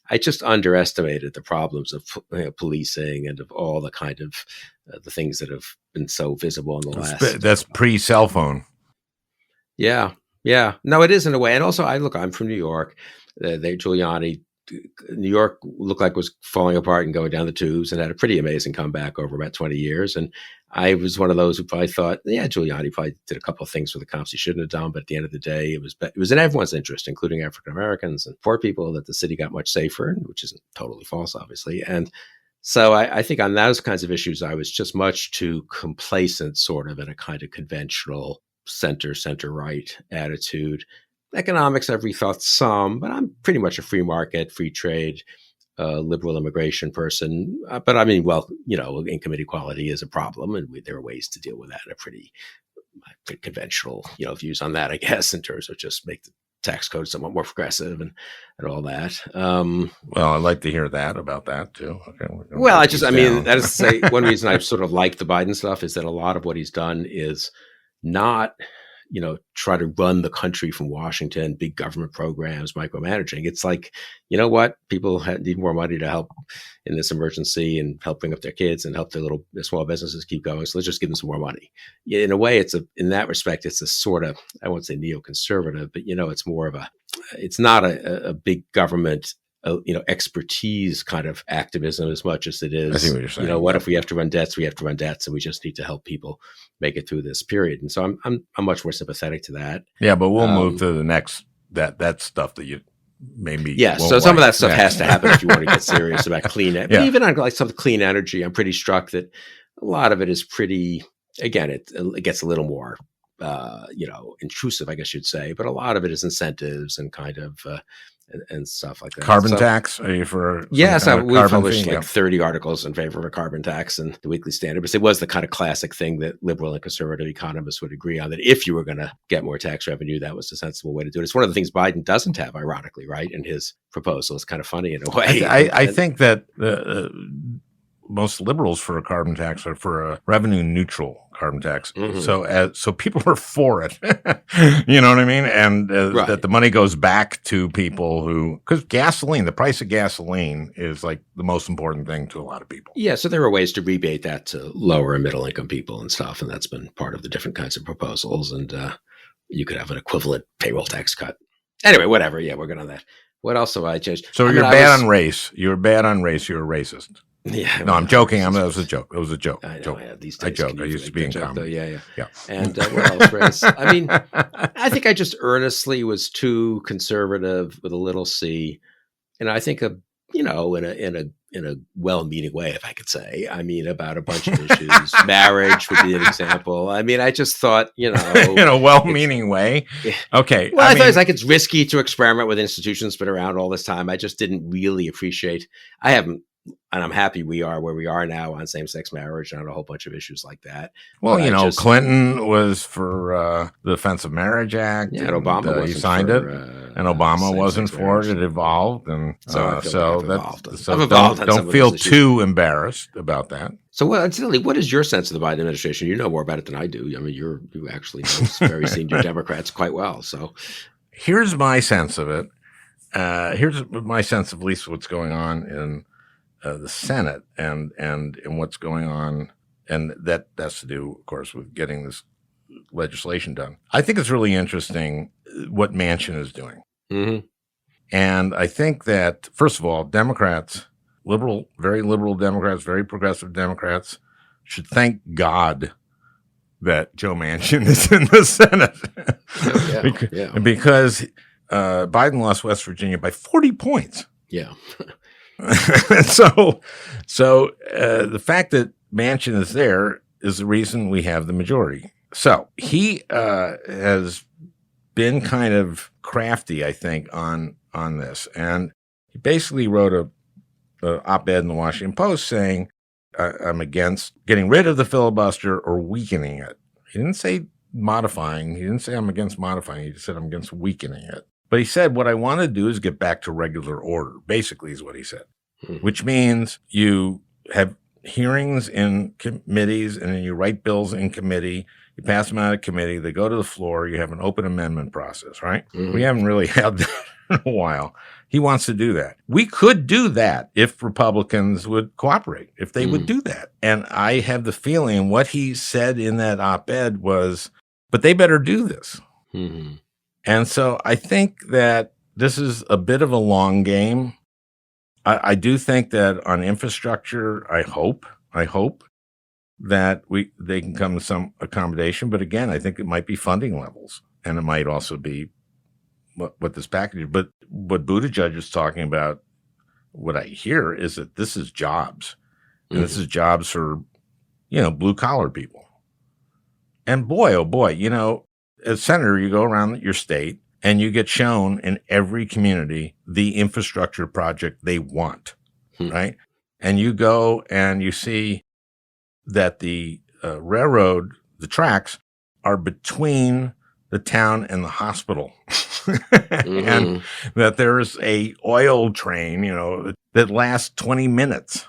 B: I just underestimated the problems of policing and of all the kind of the things that have been so visible in the last.
A: That's pre-cell phone.
B: Yeah. No, it is in a way. And also, I'm from New York. Giuliani, New York looked like it was falling apart and going down the tubes, and had a pretty amazing comeback over about 20 years. And I was one of those who probably thought, Giuliani probably did a couple of things for the cops he shouldn't have done. But at the end of the day, it was in everyone's interest, including African Americans and poor people, that the city got much safer, which isn't totally false, obviously. And so I think on those kinds of issues, I was just much too complacent, sort of in a kind of conventional center-right attitude. Economics, I've rethought some, but I'm pretty much a free market, free trade, liberal immigration person. But I mean, well, income inequality is a problem, and there are ways to deal with that. Pretty conventional, views on that, I guess, in terms of just make the tax code somewhat more progressive and all that.
A: Well, I'd like to hear that about that too. Okay,
B: well, that is to say, one reason I sort of like the Biden stuff is that a lot of what he's done is not, try to run the country from Washington, big government programs, micromanaging. It's like, you know what? People need more money to help in this emergency and help bring up their kids and help their small businesses keep going. So let's just give them some more money. In a way, in that respect, it's a sort of, I won't say neoconservative, but, it's more of it's not a big government expertise kind of activism as much as it is,
A: I see what you're saying.
B: What if we have to run debts? We have to run debts, and we just need to help people make it through this period. And so I'm much more sympathetic to that.
A: Yeah, but we'll move to the next that stuff that you maybe.
B: Yeah, so some of that stuff has to happen if you want to get serious about clean energy. But even on like some clean energy, I'm pretty struck that a lot of it is pretty. Again, it gets a little more intrusive, I guess you'd say, but a lot of it is incentives and kind of. And stuff like that.
A: Carbon tax? Are you for?
B: Yes, we published 30 articles in favor of a carbon tax in the Weekly Standard. But it was the kind of classic thing that liberal and conservative economists would agree on, that if you were going to get more tax revenue, that was the sensible way to do it. It's one of the things Biden doesn't have, ironically, right, in his proposal. It's kind of funny in a way.
A: I think that most liberals for a carbon tax are for a revenue neutral carbon tax. Mm-hmm. So people are for it. You know what I mean? And right. That the money goes back to people because the price of gasoline is like the most important thing to a lot of people.
B: Yeah. So there are ways to rebate that to lower and middle income people and stuff. And that's been part of the different kinds of proposals. And you could have an equivalent payroll tax cut. Anyway, whatever. Yeah, we're good on that. What else have I changed?
A: So you're bad on race. You're bad on race. You're a racist.
B: Yeah,
A: no, I'm joking. It was a joke. It was a joke.
B: I know.
A: Joke.
B: Yeah, these
A: I
B: days,
A: joke. I used to be in comedy.
B: Yeah.
A: Yeah.
B: And what else, race? I mean, I think I just earnestly was too conservative with a little c, and I think in a well-meaning way, if I could say. I mean, about a bunch of issues. Marriage would be an example. I mean, I just thought, in
A: a well-meaning way. Okay.
B: Well, I thought it was like it's risky to experiment with institutions been around all this time. I just didn't really appreciate. And I'm happy we are where we are now on same-sex marriage and on a whole bunch of issues like that.
A: Well, Clinton was for the Defense of Marriage Act.
B: Yeah, and Obama
A: he signed it, and Obama wasn't for it. It evolved, and
B: I've
A: evolved. Don't feel too embarrassed about that.
B: So, what is your sense of the Biden administration? You know more about it than I do. I mean, you actually know very senior Democrats quite well. So,
A: here's my sense of it. Here's my sense of at least what's going on in the Senate and what's going on, and that has to do, of course, with getting this legislation done. I think it's really interesting what Manchin is doing.
B: Mm-hmm.
A: And I think that, first of all, Democrats, very liberal Democrats, very progressive Democrats, should thank God that Joe Manchin is in the Senate. Because Biden lost West Virginia by 40 points.
B: Yeah.
A: So the fact that Manchin is there is the reason we have the majority. So he has been kind of crafty, I think, on this, and he basically wrote a op-ed in the Washington Post saying, "I'm against getting rid of the filibuster or weakening it." He didn't say modifying. He didn't say I'm against modifying. He just said I'm against weakening it. But he said, what I want to do is get back to regular order, basically is what he said, which means you have hearings in committees and then you write bills in committee, you pass them out of committee, they go to the floor, you have an open amendment process, right? Mm-hmm. We haven't really had that in a while. He wants to do that. We could do that if Republicans would cooperate, if they would do that. And I have the feeling what he said in that op-ed was, but they better do this.
B: Mm-hmm.
A: And so I think that this is a bit of a long game. I do think that on infrastructure, I hope that they can come to some accommodation. But again, I think it might be funding levels, and it might also be what this package. But what Buttigieg is talking about, what I hear is that this is jobs, and this is jobs for blue collar people. And boy, oh boy, as senator, you go around your state and you get shown in every community the infrastructure project they want, right? And you go and you see that the railroad, the tracks, are between the town and the hospital. And that there's a oil train, that lasts 20 minutes.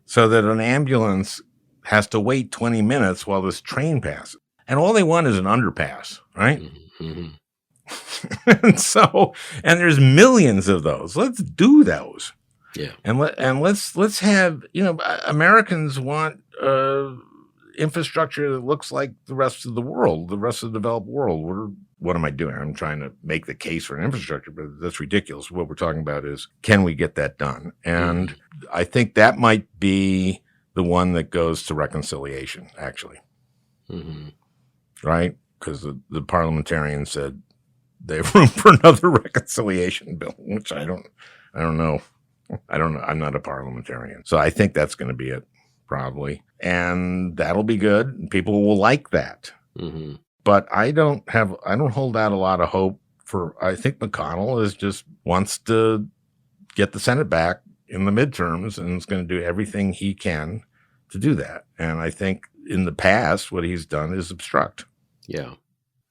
A: So that an ambulance has to wait 20 minutes while this train passes. And all they want is an underpass, right? and there's millions of those. Let's do those.
B: Yeah.
A: And let's have, Americans want infrastructure that looks like the rest of the world, the rest of the developed world. What am I doing? I'm trying to make the case for an infrastructure, but that's ridiculous. What we're talking about is, can we get that done? And I think that might be the one that goes to reconciliation, actually. Right? Because the parliamentarian said they have room for another reconciliation bill, which I don't know. I'm not a parliamentarian. So I think that's going to be it, probably. And that'll be good. People will like that. But I don't hold out a lot of hope I think McConnell just wants to get the Senate back in the midterms, and is going to do everything he can to do that. And I think in the past, what he's done is obstruct.
B: Yeah.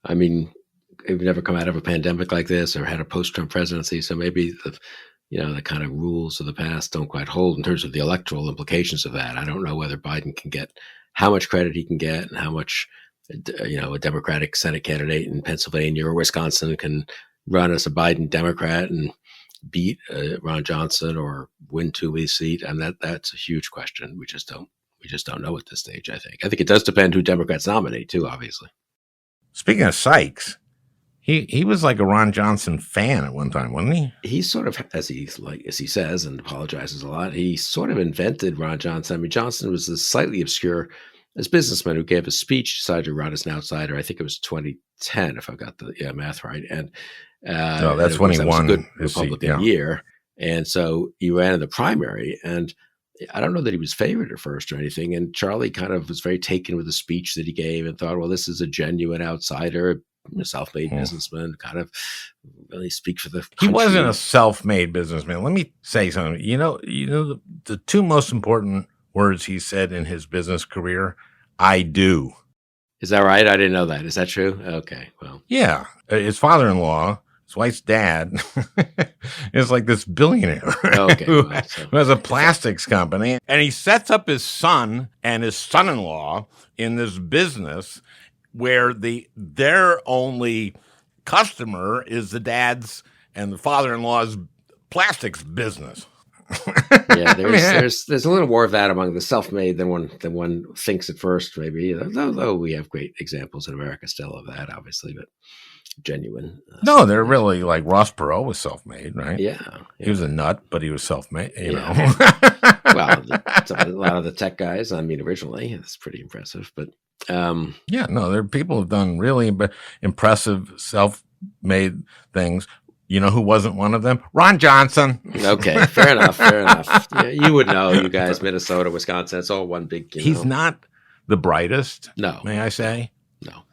B: I mean, we've never come out of a pandemic like this or had a post-Trump presidency. So maybe the kind of rules of the past don't quite hold in terms of the electoral implications of that. I don't know whether Biden can get how much credit he can get and how much, a Democratic Senate candidate in Pennsylvania or Wisconsin can run as a Biden Democrat and beat Ron Johnson or win 2 seat. And that's a huge question. We just don't know at this stage. I think it does depend who Democrats nominate too, obviously.
A: Speaking of Sykes, he was like a Ron Johnson fan at one time, wasn't he?
B: He sort of, as he says and apologizes a lot, he sort of invented Ron Johnson. I mean, Johnson was a slightly obscure as businessman who gave a speech, decided to run as an outsider. I think it was 2010, if I've got the math right. And
A: that's when he won.
B: That was a good Republican year. And so he ran in the primary, and I don't know that he was favored at first or anything. And Charlie kind of was very taken with the speech that he gave and thought, well, this is a genuine outsider, a self-made businessman, kind of really speak for the country.
A: He wasn't a self-made businessman. Let me say something. The two most important words he said in his business career, I do.
B: Is that right? I didn't know that. Is that true? Okay, well.
A: Yeah. His father-in-law, his wife's dad, is like this billionaire who has a plastics company. And he sets up his son and his son-in-law in this business where their only customer is the dad's and the father-in-law's plastics business.
B: Yeah, there's a little more of that among the self-made than one thinks at first, maybe. Though we have great examples in America still of that, obviously, but genuine.
A: No, they're really like Ross Perot was self-made, right?
B: Yeah.
A: He was a nut, but he was self-made. Well,
B: a lot of the tech guys. I mean, originally, it's pretty impressive, but
A: there are people who've done really impressive self-made things. You know who wasn't one of them? Ron Johnson.
B: Okay, fair enough. Yeah, you would know, you guys, Minnesota, Wisconsin. It's all one big.
A: He's not the brightest.
B: No,
A: may I say?
B: No.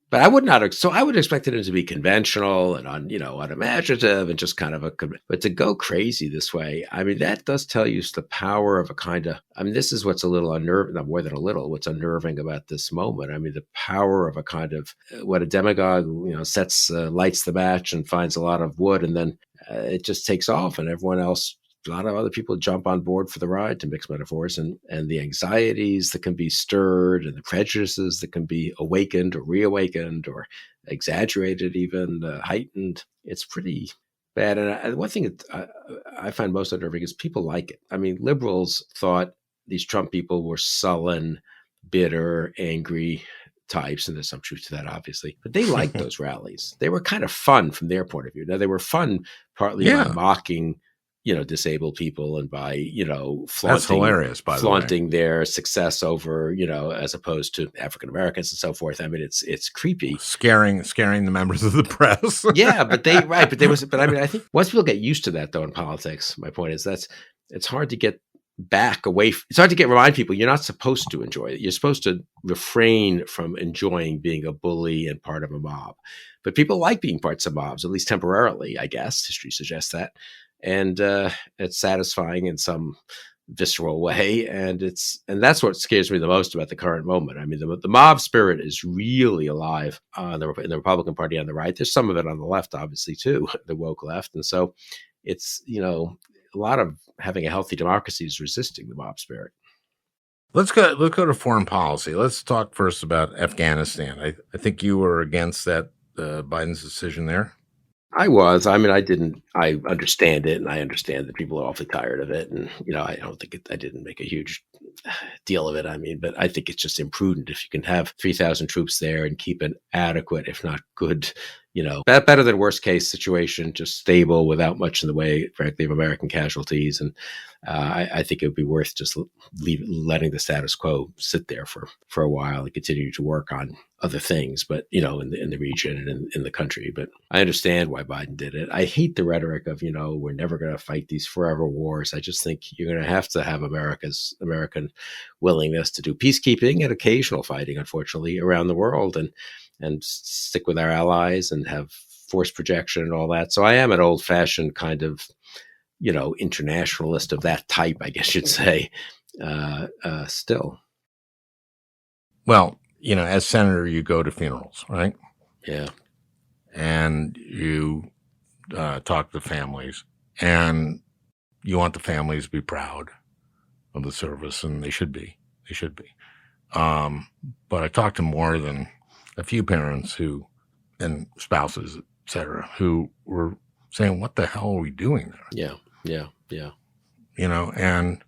B: But I would not. So I would expect it to be conventional and unimaginative and just kind of but to go crazy this way, I mean, that does tell you the power of a kind of. I mean, this is what's a little unnerving, not more than a little. What's unnerving about this moment? I mean, the power of a kind of what a demagogue, lights the match and finds a lot of wood, and then it just takes off, and everyone else. A lot of other people jump on board for the ride, to mix metaphors, and the anxieties that can be stirred and the prejudices that can be awakened or reawakened or exaggerated, even heightened. It's pretty bad. And one thing that I find most unnerving is people like it. I mean, liberals thought these Trump people were sullen, bitter, angry types, and there's some truth to that, obviously. But they liked those rallies. They were kind of fun from their point of view. Now, they were fun partly by mocking disabled people and by, flaunting,
A: that's hilarious, by
B: flaunting their success over, as opposed to African Americans and so forth. I mean, it's creepy.
A: Scaring the members of the press.
B: Yeah, but I mean, I think once people get used to that, though, in politics, my point is it's hard to get back away. It's hard to remind people you're not supposed to enjoy it. You're supposed to refrain from enjoying being a bully and part of a mob. But people like being parts of mobs, at least temporarily, I guess. History suggests that. And it's satisfying in some visceral way. And that's what scares me the most about the current moment. I mean, the mob spirit is really alive in the Republican Party on the right. There's some of it on the left, obviously, too, the woke left. And so it's, a lot of having a healthy democracy is resisting the mob spirit.
A: Let's go to foreign policy. Let's talk first about Afghanistan. I think you were against that Biden's decision there.
B: I was. I mean, I understand it, and I understand that people are awfully tired of it. And, I don't think I didn't make a huge deal of it. I mean, but I think it's just imprudent if you can have 3,000 troops there and keep an adequate, if not good, better than worst case situation, just stable without much in the way, frankly, of American casualties. And I think it would be worth just letting the status quo sit there for a while and continue to work on other things, but in the region and in the country. But I understand why Biden did it. I hate the rhetoric of we're never going to fight these forever wars. I just think you're going to have American willingness to do peacekeeping and occasional fighting, unfortunately, around the world, and stick with our allies and have force projection and all that. So I am an old-fashioned kind of internationalist of that type, I guess you'd say, still.
A: Well, as senator, you go to funerals, right?
B: Yeah.
A: And you talk to families, and you want the families to be proud of the service, and they should be. They should be. But I talked to more than a few parents and spouses, et cetera, who were saying, what the hell are we doing there?
B: Yeah.
A: And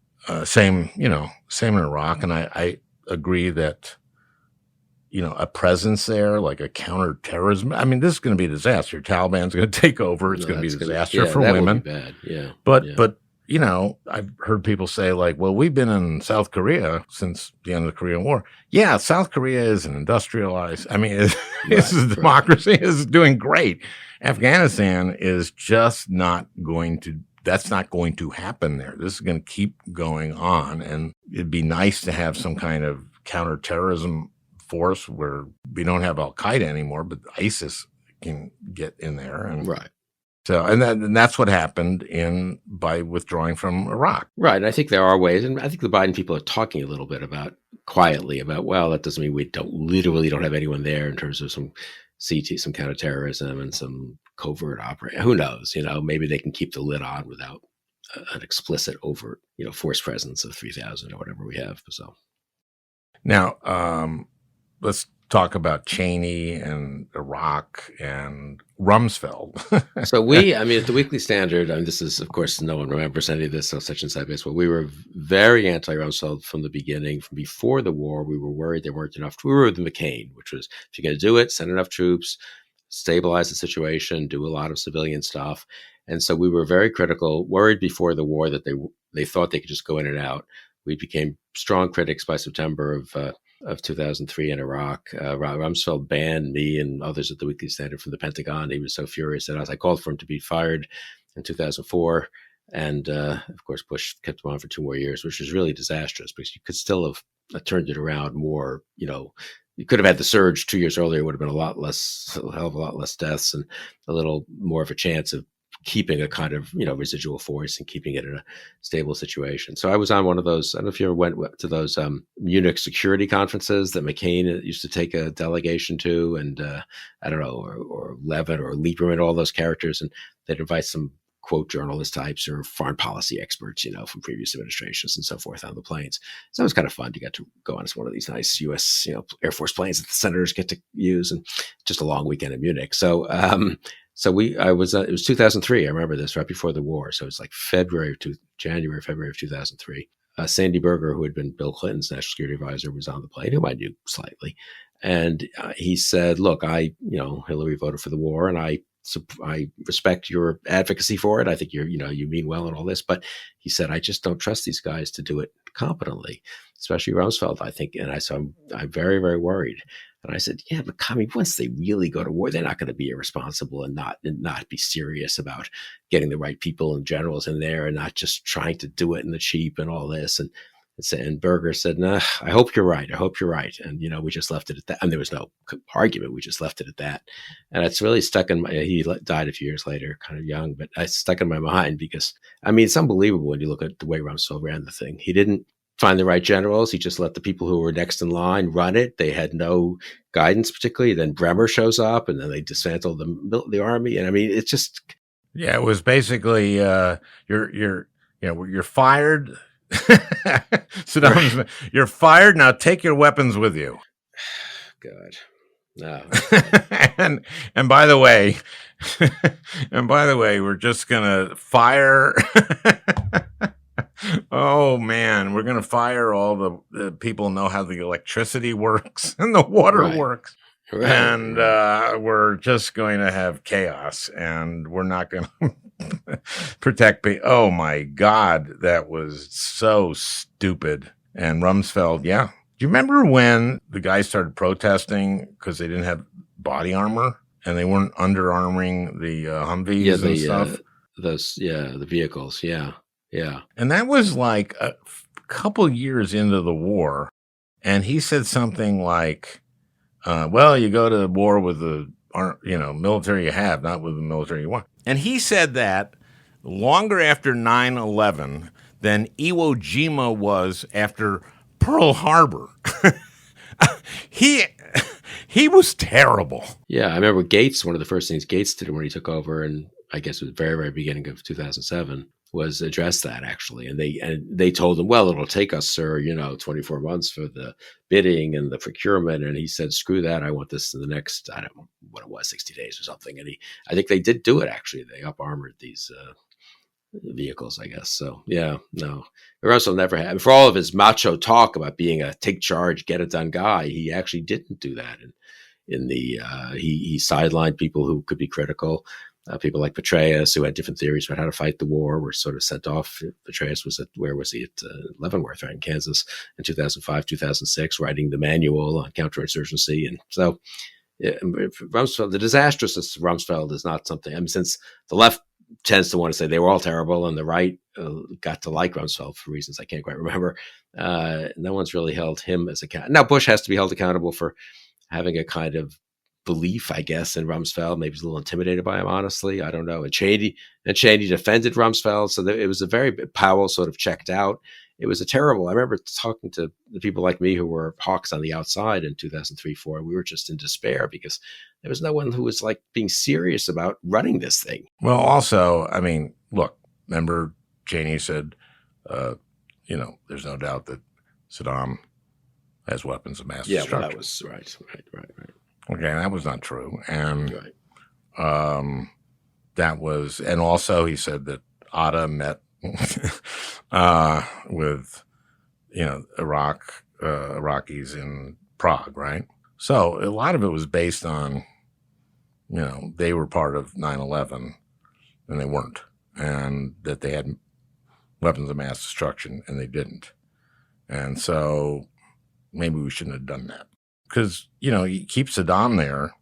A: same in Iraq. And I agree that, a presence there, like a counterterrorism. I mean, this is going to be a disaster. Taliban's going to take over. It's going to be a disaster for
B: that
A: women.
B: Would be bad. Yeah.
A: But I've heard people say like, well, we've been in South Korea since the end of the Korean War. Yeah, South Korea is an industrialized. I mean, it's a democracy. Is doing great. Afghanistan is just not going to. That's not going to happen there. This is going to keep going on, and it'd be nice to have some kind of counterterrorism force where we don't have Al Qaeda anymore, but ISIS can get in there. And
B: right.
A: So, and that's what happened by withdrawing from Iraq.
B: Right. And I think there are ways, and I think the Biden people are talking a little bit quietly about, well, that doesn't mean we don't have anyone there in terms of some CT, some counterterrorism and some covert operation. Who knows? Maybe they can keep the lid on without an explicit overt, force presence of 3,000 or whatever we have. So
A: now, let's talk about Cheney and Iraq and Rumsfeld.
B: So at the Weekly Standard, this is, of course, no one remembers any of this, so such inside baseball. We were very anti-Rumsfeld from the beginning. From before the war, we were worried there weren't enough. We were with McCain, which was, if you're going to do it, send enough troops, stabilize the situation, do a lot of civilian stuff. And so we were very critical, worried before the war that they thought they could just go in and out. We became strong critics by September of 2003 in Iraq. Rumsfeld banned me and others at the Weekly Standard from the Pentagon. He was so furious at us. I called for him to be fired in 2004. And of course, Bush kept him on for 2 more years, which was really disastrous because you could still have turned it around more. You could have had the surge 2 years earlier. It would have been a hell of a lot less deaths and a little more of a chance of keeping a kind of, residual force and keeping it in a stable situation. So I was on one of those, I don't know if you ever went to those Munich security conferences that McCain used to take a delegation to, and I don't know, or Levin or Lieberman, all those characters, and they'd invite some quote journalist types or foreign policy experts, from previous administrations and so forth on the planes. So it was kind of fun to get to go on one of these nice U.S. Air Force planes that the senators get to use, and just a long weekend in Munich. So it was 2003. I remember this, right before the war. So it was like February, February of 2003. Sandy Berger, who had been Bill Clinton's national security advisor, was on the plane, whom I knew slightly. And he said, look, Hillary voted for the war, and I I respect your advocacy for it. I think you mean well and all this, but he said, I just don't trust these guys to do it competently, especially Rumsfeld, I think. And I'm very, very worried. And I said, yeah, but I mean, once they really go to war, they're not going to be irresponsible and not be serious about getting the right people and generals in there and not just trying to do it in the cheap and all this. And Berger said, nah, I hope you're right. I hope you're right. And, we just left it at that. And there was no argument. We just left it at that. And it's really stuck in he died a few years later, kind of young, but it's stuck in my mind because, I mean, it's unbelievable when you look at the way Rumsfeld ran the thing. He didn't find the right generals. He just let the people who were next in line run it. They had no guidance particularly. Then Bremer shows up and then they dismantled the army. And I mean, it's just.
A: Yeah, it was basically, you're fired. Saddam's, right. You're fired. Now take your weapons with you.
B: God, no.
A: and by the way, we're just gonna fire. Oh man, we're gonna fire all the people who know how the electricity works and the water works. Right, and we're just going to have chaos, and we're not going to protect people. Oh my God, that was so stupid. And Rumsfeld, yeah. Do you remember when the guys started protesting because they didn't have body armor and they weren't under armoring the Humvees and stuff?
B: The vehicles, yeah.
A: And that was like a couple years into the war, and he said something like, well, you go to war with the military you have, not with the military you want. And he said that longer after 9/11 than Iwo Jima was after Pearl Harbor. He was terrible.
B: Yeah, I remember Gates, one of the first things Gates did when he took over, and I guess it was the very, very beginning of 2007, was address that actually. And they told him, well, it'll take us, sir, 24 months for the bidding and the procurement. And he said, screw that. I want this in the next, I don't know what it was, 60 days or something. And I think they did do it actually. They up armored these vehicles, I guess. So yeah, no. Russell never had, for all of his macho talk about being a take charge, get it done guy, he actually didn't do that. And he sidelined people who could be critical. People like Petraeus, who had different theories about how to fight the war, were sort of sent off. Petraeus was at Leavenworth, right in Kansas, in 2005, 2006, writing the manual on counterinsurgency. And so Rumsfeld, the disastrousness of Rumsfeld is not something, I mean, since the left tends to want to say they were all terrible and the right got to like Rumsfeld for reasons I can't quite remember. No one's really held him as accountable. Now, Bush has to be held accountable for having a kind of belief, I guess, in Rumsfeld. Maybe he's a little intimidated by him, honestly. I don't know. And Cheney defended Rumsfeld. So it was a very, Powell sort of checked out. It was a terrible, I remember talking to the people like me who were hawks on the outside in 2003-04. We were just in despair because there was no one who was like being serious about running this thing.
A: Well, also, I mean, look, remember Cheney said, there's no doubt that Saddam has weapons of mass destruction.
B: Yeah, well, that was right.
A: Okay, that was not true. And that was, and also he said that Atta met with, Iraqis in Prague, right? So a lot of it was based on, they were part of 9/11 and they weren't, and that they had weapons of mass destruction and they didn't. And so maybe we shouldn't have done that. Because, you keep Saddam there,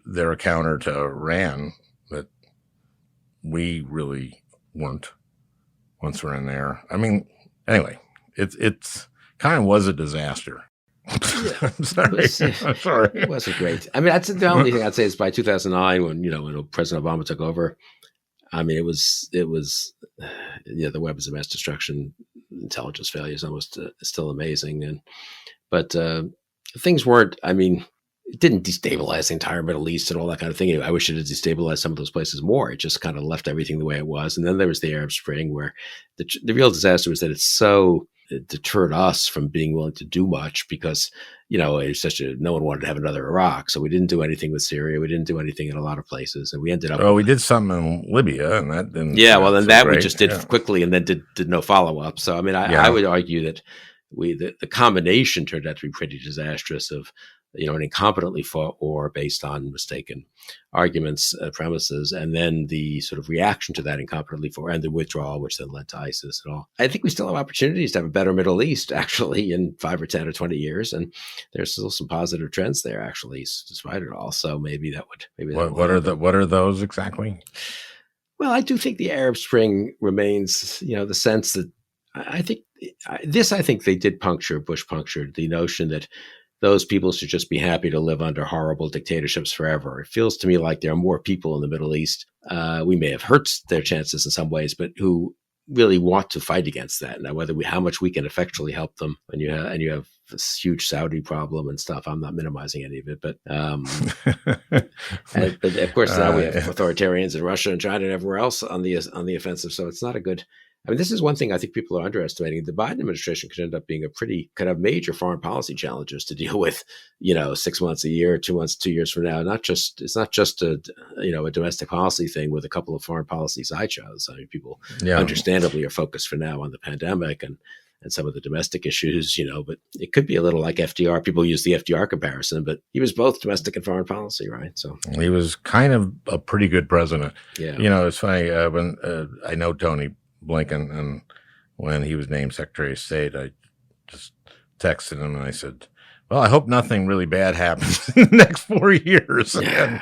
A: they're a counter to Iran, but we really weren't once we're in there. I mean, anyway, it's kind of was a disaster.
B: Yeah.
A: I'm sorry.
B: It wasn't great. I mean, that's the only thing I'd say is by 2009, when President Obama took over, I mean, it was the weapons of mass destruction, intelligence failure is almost still amazing. But things weren't, I mean, it didn't destabilize the entire Middle East and all that kind of thing. I wish it had destabilized some of those places more. It just kind of left everything the way it was. And then there was the Arab Spring, where the real disaster was that it deterred us from being willing to do much because, it was no one wanted to have another Iraq. So we didn't do anything with Syria. We didn't do anything in a lot of places. And we ended up.
A: Oh, we did something in Libya, and that didn't.
B: Yeah, well, then that great. We just did quickly and then did no follow up. So, I mean, I would argue that the combination turned out to be pretty disastrous of an incompetently fought war based on mistaken arguments, premises, and then the sort of reaction to that incompetently fought and the withdrawal, which then led to ISIS and all. I think we still have opportunities to have a better Middle East, actually, in 5 or 10 or 20 years. And there's still some positive trends there, actually, despite it all. So maybe that would,
A: what are those exactly?
B: Well, I do think the Arab Spring remains, the sense that I think they did Bush punctured the notion that those people should just be happy to live under horrible dictatorships forever. It feels to me like there are more people in the Middle East. We may have hurt their chances in some ways, but who really want to fight against that. Now, how much we can effectually help them, and you have this huge Saudi problem and stuff. I'm not minimizing any of it, but but of course now we have authoritarians in Russia and China and everywhere else on the offensive. So it's not a good. I mean, this is one thing I think people are underestimating. The Biden administration could end up being could have major foreign policy challenges to deal with, 6 months, a year, 2 months, 2 years from now. It's not just a domestic policy thing with a couple of foreign policy side shows. I mean, people understandably are focused for now on the pandemic and some of the domestic issues, but it could be a little like FDR. People use the FDR comparison, but he was both domestic and foreign policy, right? So
A: he was kind of a pretty good president.
B: Yeah.
A: It's funny when I know Tony Blinken, and when he was named Secretary of State, I just texted him and I said, well, I hope nothing really bad happens in the next 4 years.
B: Yeah.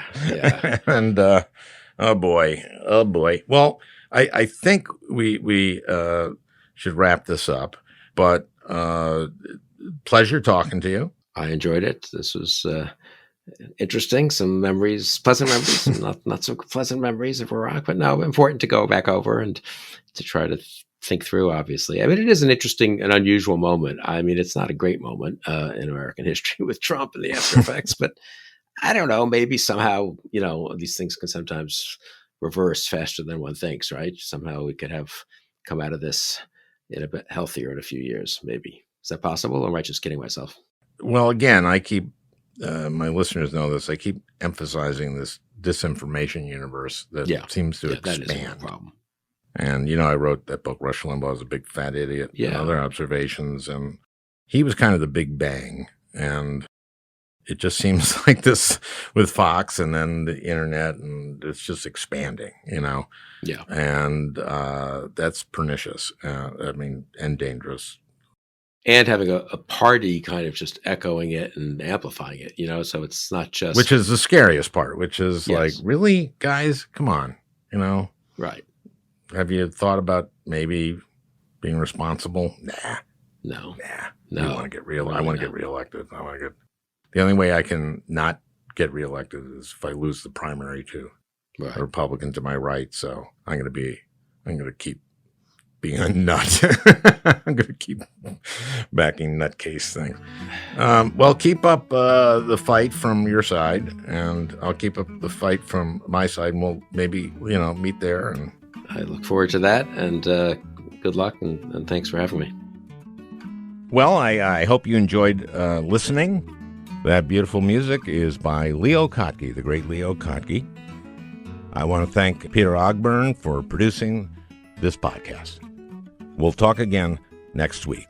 A: And oh boy. Well, I think we should wrap this up, but pleasure talking to you.
B: I enjoyed it. This was interesting. Some memories, pleasant memories, some not so pleasant memories of Iraq, but no, important to go back over and to try to think through, obviously. I mean, it is an interesting and unusual moment. I mean, it's not a great moment in American history with Trump and the after effects, but I don't know, maybe somehow, these things can sometimes reverse faster than one thinks, right? Somehow we could have come out of this in a bit healthier in a few years, maybe. Is that possible, or am I just kidding myself?
A: Well, again, I keep, my listeners know this, I keep emphasizing this disinformation universe that seems to expand.
B: That is a problem.
A: And, I wrote that book, Rush Limbaugh is a Big Fat Idiot, and other observations. And he was kind of the Big Bang. And it just seems like this with Fox and then the internet, and it's just expanding,
B: Yeah.
A: And that's pernicious, and dangerous.
B: And having a party kind of just echoing it and amplifying it, so it's not just...
A: Which is the scariest part, which is like, really, guys, come on,
B: Right.
A: Have you thought about maybe being responsible? Nah.
B: No.
A: I want to get reelected. The only way I can not get reelected is if I lose the primary to a Republican to my right. So I'm going to keep being a nut. I'm going to keep backing nutcase things. Well, keep up the fight from your side, and I'll keep up the fight from my side, and we'll maybe, meet there. And
B: I look forward to that, and good luck, and thanks for having me.
A: Well, I hope you enjoyed listening. That beautiful music is by Leo Kottke, the great Leo Kottke. I want to thank Peter Ogburn for producing this podcast. We'll talk again next week.